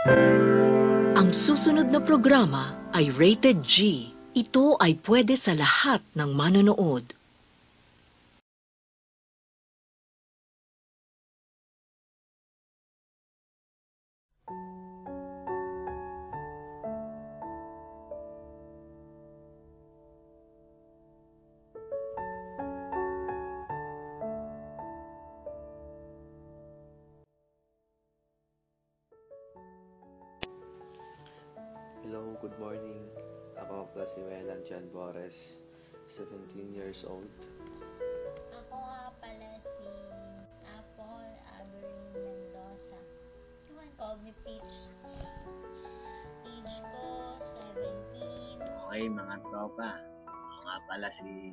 Ang susunod na programa ay Rated G. Ito ay pwede sa lahat ng manonood. Hello, good morning. Ako po si Welan Jan Bores, 17 years old. Ako nga pala si Apple Aberine Mendoza. You can call me Peach. Age ko 17. Okay mga tropa, ako nga pala si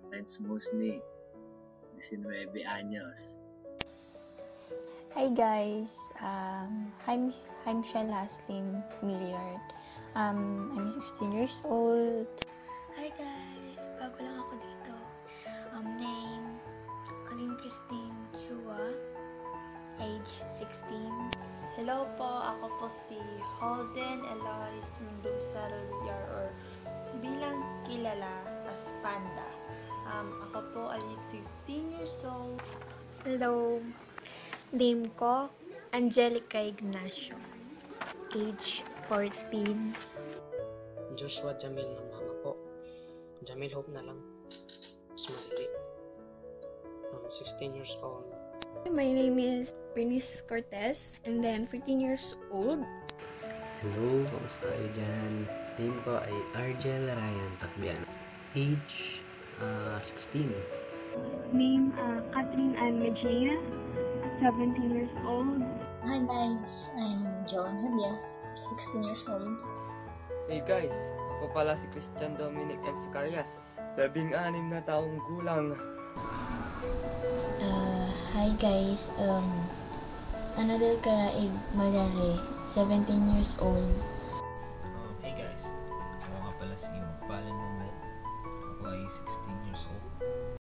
Lance Musni, 19 anyos. Hi guys, I'm Shell Haslin Milliard. I'm 16 years old. Hi guys! Bago lang ako dito. Name, Colleen Christine Chua. Age 16. Hello po, ako po si Holden Eloise Mendoza Villar or bilang kilala as Panda. Ako po ay 16 years old. Hello! Name ko, Angelica Ignacio. Age 14. Joshua Jamil ng mama ko. Jamil Hope na lang. Mas malili. 16 years old. My name is Bernice Cortez and then 14 years old. Hello, kamusta kayo dyan? Name ko ay Argel Ryan Takbian. Age 16. Name Catherine Ann Medina, 17 years old. Hi guys, I'm Joan Javier, 16 years old. Hey guys, ako pala si Christian Dominic M. Sicarias, 16 na taong gulang. Hi guys, Anadel Karaig Malare, 17 years old. Hey guys, ako nga pala si Magpalan Manuel. Ako ay 16 years old.